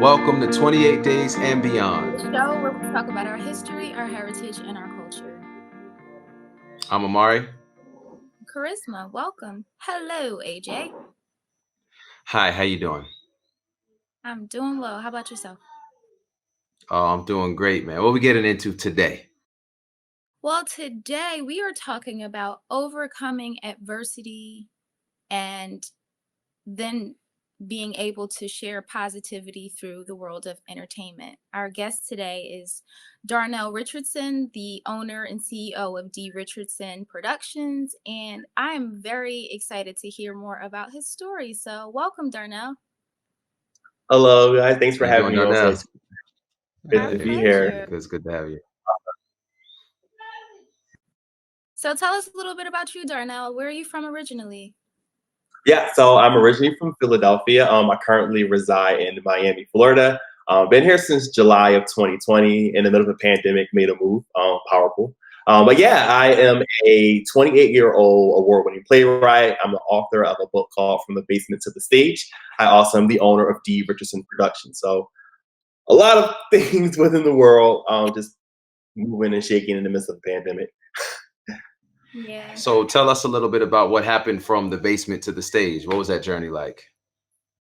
Welcome to 28 Days and The Beyond. show where we talk about our history, our heritage, and our culture. I'm Amari. Charisma, welcome. Hello, AJ. Hi, how you doing? I'm doing well. How about yourself? Oh, I'm doing great, man. What we getting into today? Well, today we are talking about overcoming adversity and then being able to share positivity through the world of entertainment. Our guest today is Darnell Richardson, the owner and CEO of D. Richardson Productions, and I'm very excited to hear more about his story. So, welcome, Darnell. Hello, guys. Thanks How for you having doing, me on Darnell? today's. Good Our to Hey, be pleasure. here. it's good to have you. So, tell us a little bit about you, Darnell. Where are you from originally? Yeah, so I'm originally from Philadelphia. I currently reside in Miami, Florida. Been here since July of 2020. In the middle of a pandemic, made a move. Powerful. But yeah, I am a 28-year-old award-winning playwright. I'm the author of a book called From the Basement to the Stage. I also am the owner of D. Richardson Productions. So a lot of things within the world, just moving and shaking in the midst of the pandemic. Yeah. So tell us a little bit about what happened from the basement to the stage. What was that journey like?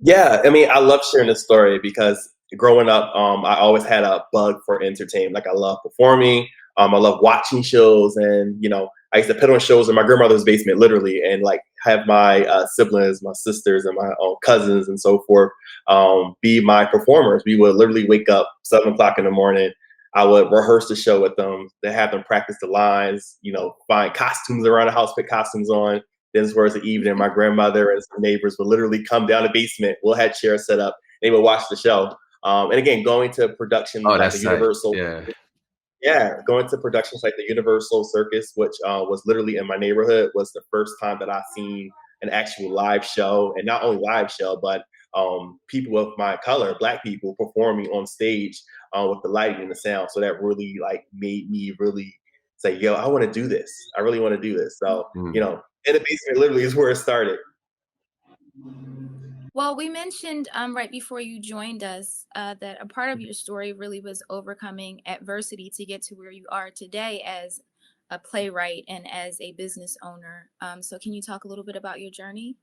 Yeah, I mean, I love sharing this story because growing up, I always had a bug for entertainment. Like I love performing, I love watching shows, and I used to put on shows in my grandmother's basement, literally, and like have my siblings, my sisters, and my cousins, and so forth, be my performers. We would literally wake up 7 o'clock in the morning. I would rehearse the show with them. They have them practice the lines, find costumes around the house, put costumes on. Then towards the evening, my grandmother and some neighbors would literally come down the basement. We'll have chairs set up. They would watch the show. And again, going to productions Oh, like the that's tight. Universal, Yeah. yeah, going to productions like the Universal Circus, which was literally in my neighborhood, was the first time that I seen an actual live show, and not only live show, but people of my color, Black people, performing on stage with the lighting and the sound. So that really like made me really say, "Yo, I want to do this. I really want to do this." So Mhm. in the basement literally is where it started. Well, we mentioned right before you joined us that a part of your story really was overcoming adversity to get to where you are today as a playwright and as a business owner. So, can you talk a little bit about your journey?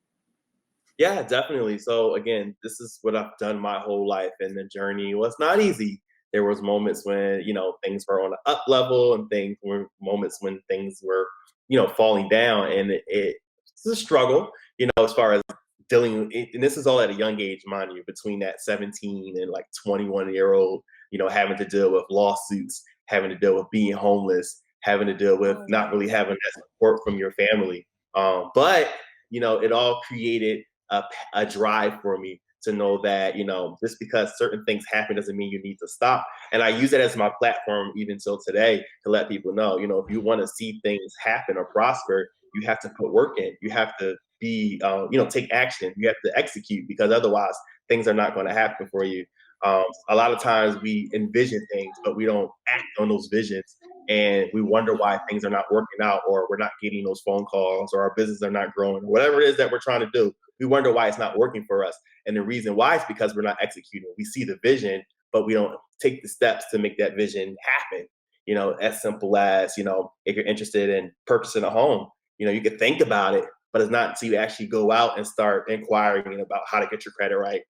Yeah, definitely. So again, this is what I've done my whole life, and the journey was not easy. There was moments when things were on the up level, and things were moments when things were falling down, and it's a struggle. As far as dealing, and this is all at a young age, mind you, between that 17 and like 21-year-old, having to deal with lawsuits, having to deal with being homeless, having to deal with Oh, not wow. really having that support from your family. But it all created a, a drive for me to know that just because certain things happen doesn't mean you need to stop. And I use it as my platform even till today to let people know, if you want to see things happen or prosper, you have to put work in. You have to be take action. You have to execute, because otherwise things are not going to happen for you. A lot of times we envision things but we don't act on those visions, and we wonder why things are not working out, or we're not getting those phone calls, or our business are not growing, whatever it is that we're trying to do. We wonder why it's not working for us. And the reason why is because we're not executing. We see the vision, but we don't take the steps to make that vision happen. As simple as, if you're interested in purchasing a home, you could think about it, but it's not until you actually go out and start inquiring about how to get your credit right.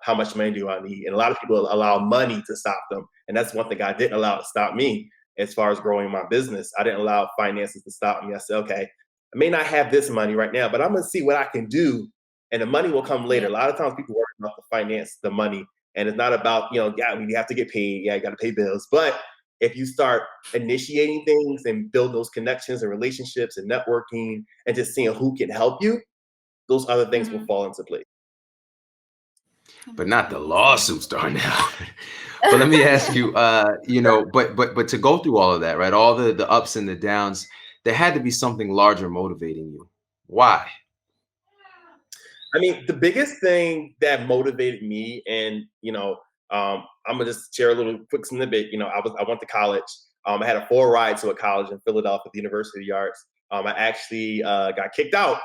How much money do I need? And a lot of people allow money to stop them. And that's one thing I didn't allow to stop me as far as growing my business. I didn't allow finances to stop me. I said, okay, I may not have this money right now, but I'm gonna see what I can do, and the money will come later. Yeah. A lot of times people worry about the finance, the money, and it's not about yeah, we have to get paid, yeah, you got to pay bills. But if you start initiating things and build those connections and relationships and networking and just seeing who can help you, those other things will Hmm. fall into place. That But makes not the complete sense. lawsuits, Darnell. But let me ask you, but to go through all of that, right? All the ups and the downs, there had to be something larger motivating you. Why? I mean, the biggest thing that motivated me, and I'm gonna just share a little quick snippet. I went to college. I had a full ride to a college in Philadelphia, the University of the Arts. I actually got kicked out.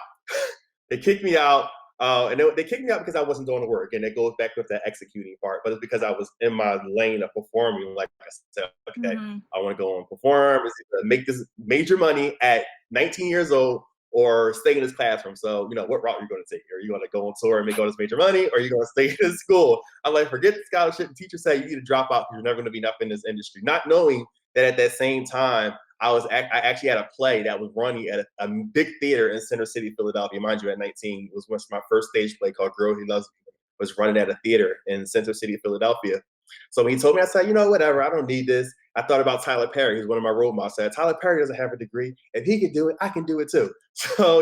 They kicked me out And they kicked me out because I wasn't doing the work, and it goes back with the executing part. But it's because I was in my lane of performing. Like I said, okay, Hmm. I want to go and perform, make this major money at 19 years old, or stay in this classroom. So, what route are you going to take? Are you going to go on tour and make all this major money, or are you going to stay in school? I'm like, forget the scholarship. The teacher said you need to drop out because you're never going to be enough in this industry. Not knowing that at that same time, I actually had a play that was running at a big theater in Center City, Philadelphia. Mind you, at 19, it was my first stage play called Girl He Loves Me, was running at a theater in Center City, Philadelphia. So when he told me, I said, whatever, I don't need this. I thought about Tyler Perry. He's one of my role models. I said, Tyler Perry doesn't have a degree. If he can do it, I can do it too. So,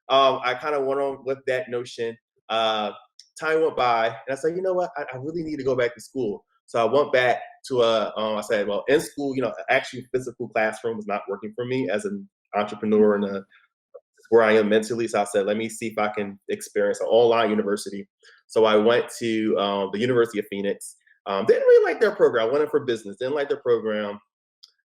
I kind of went on with that notion. Time went by, and I said, you know what? I really need to go back to school. So I went back to I said, well, in school, actually physical classroom was not working for me as an entrepreneur and where I am mentally. So I said, let me see if I can experience an online university. So I went to the University of Phoenix. Didn't really like their program. I went in for business, didn't like their program.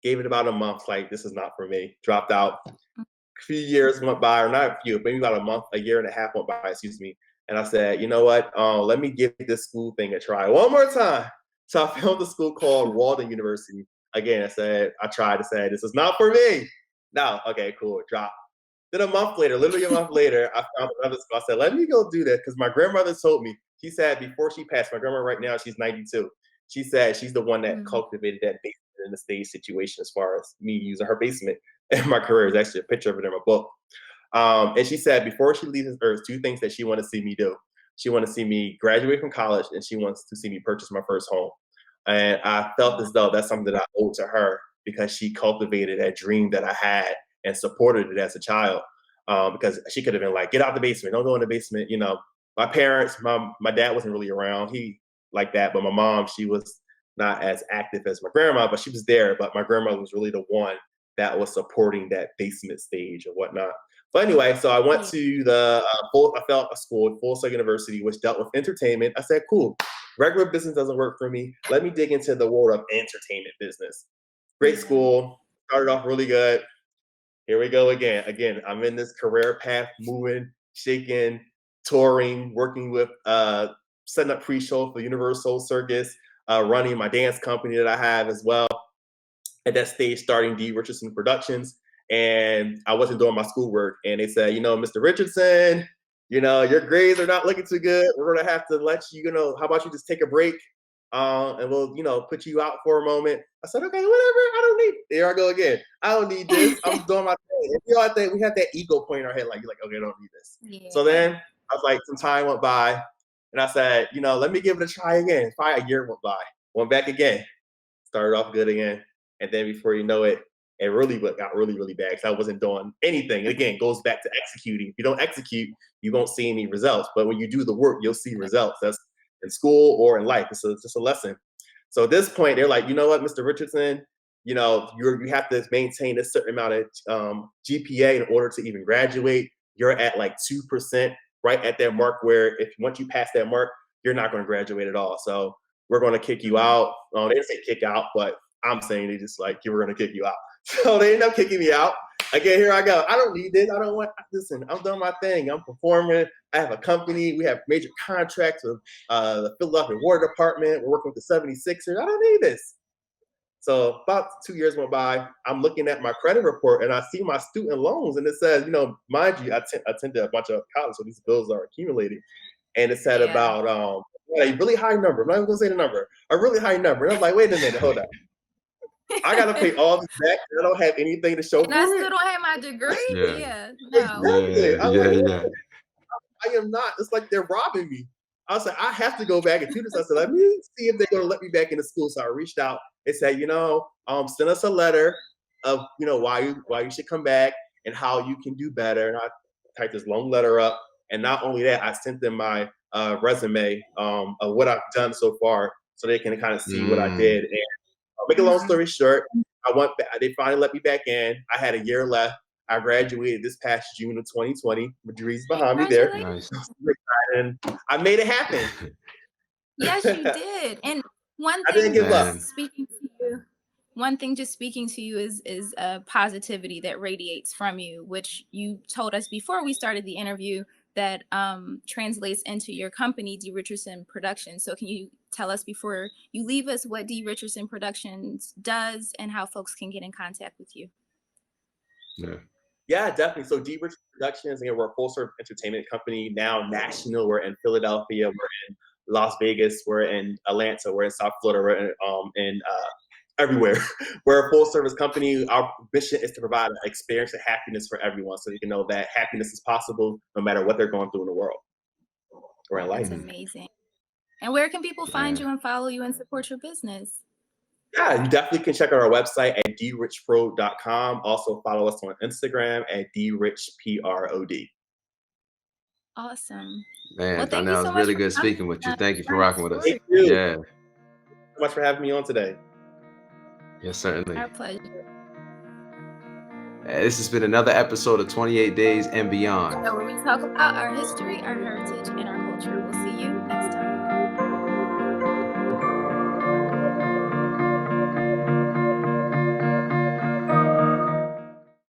Gave it about a month, like, this is not for me. Dropped out. A few years went by, or not a few, maybe about a month, a year and a half went by, excuse me. And I said, you know what? Let me give this school thing a try one more time. So I found the school called Walden University. Again, I tried to say, this is not for me. No, okay, cool, drop. Then a month later, literally a month later, I found another school. I said, let me go do that, because my grandmother told me, she said before she passed, my grandma right now, she's 92. She said she's the one that Hmm. cultivated that basement in the stage situation as far as me using her basement in my career. Is actually a picture of it in my book. And she said before she leaves this earth, two things that she wanted to see me do. She wanted to see me graduate from college, and she wants to see me purchase my first home. And I felt as though that's something that I owed to her, because she cultivated that dream that I had and supported it as a child. Because she could have been like, get out the basement, don't go in the basement. My parents, my dad wasn't really around. He like that, but my mom, she was not as active as my grandma, but she was there. But my grandmother was really the one that was supporting that basement stage and whatnot. But anyway, so I went Yeah. to the I felt a school, Full Sail University, which dealt with entertainment. I said, cool, regular business doesn't work for me. Let me dig into the world of entertainment business. Great Yeah. school, started off really good. Here we go again. Again, I'm in this career path, moving, shaking, touring, working with setting up pre-show for Universal Circus, running my dance company that I have as well. At that stage, starting D. Richardson Productions. And I wasn't doing my schoolwork. And they said, Mr. Richardson, your grades are not looking too good. We're going to have to let you, how about you just take a break? And we'll, put you out for a moment. I said, okay, whatever. I don't need. Here I go again. I don't need this. I'm doing my thing. And we have that ego point in our head, like, you're like, okay, I don't need this. So Yeah. then I was like, some time went by, and I said, let me give it a try again. Probably a year went by. Went back again. Started off good again, and then before you know it, it really got really, really bad, because I wasn't doing anything. And again, it goes back to executing. If you don't execute, you won't see any results. But when you do the work, you'll see results. That's in school or in life. It's just a lesson. So at this point, they're like, you know what, Mr. Richardson, you have to maintain a certain amount of GPA in order to even graduate. You're at like 2%, right at that mark, where if once you pass that mark, you're not going to graduate at all. So we're going to kick you Mhm. out. They didn't say kick out, but I'm saying they just like, you were going to kick you out. So they end up kicking me out. Again, here I go. I don't need this. I don't want, listen, I'm doing my thing. I'm performing. I have a company. We have major contracts with the Philadelphia Water Department. We're working with the 76ers. I don't need this. So about 2 years went by. I'm looking at my credit report, and I see my student loans, and it says, mind you, I attended a bunch of colleges, so these bills are accumulating. And it said Yeah. about a really high number. I'm not even gonna say the number. A really high number. And I'm like, wait a minute, hold on. I gotta pay all this back, and I don't have anything to show And I for it. still don't have my degree. Yeah. Yeah. No. Exactly. Yeah. I'm Yeah. like, Yeah. I am not. It's like they're robbing me. I was like, I have to go back and do this. I said, let me see if they're going to let me back into school. So I reached out. They said, send us a letter of, why you should come back and how you can do better. And I typed this long letter up. And not only that, I sent them my resume of what I've done so far, so they can kind of see what I Mm. did. And make a long Mhm. story short, I went back, they finally let me back in. I had a year left. I graduated this past June of 2020. My degree's behind me there. Congratulations. Nice. And I made it happen. Yes, you did. And one I didn't thing give up. Man. just speaking to you, one thing just speaking to you is positivity that radiates from you, which you told us before we started the interview that translates into your company, D. Richardson Productions. So can you tell us before you leave us what D. Richardson Productions does and how folks can get in contact with you? Yeah. Yeah, definitely. So D Rich Productions, again, we're a full service entertainment company now national. We're in Philadelphia, we're in Las Vegas, we're in Atlanta, we're in South Florida, we're in everywhere. We're a full service company. Our mission is to provide an experience of happiness for everyone, so you can know that happiness is possible no matter what they're going through in the world or in life. That's amazing. And where can people find Yeah. you and follow you and support your business? Yeah, you definitely can check out our website at drichpro.com. Also follow us on Instagram at drichprod. Awesome. Well, Man, thank you Darnell, it so was much really for good coming speaking with you. and Thank you for sharing your rocking with us. Thank story. you Yeah. so much for having me on today. Yes, certainly. Our pleasure. This has been another episode of 28 Days and Beyond. So where we talk about our history, our heritage, and our culture. We'll see you in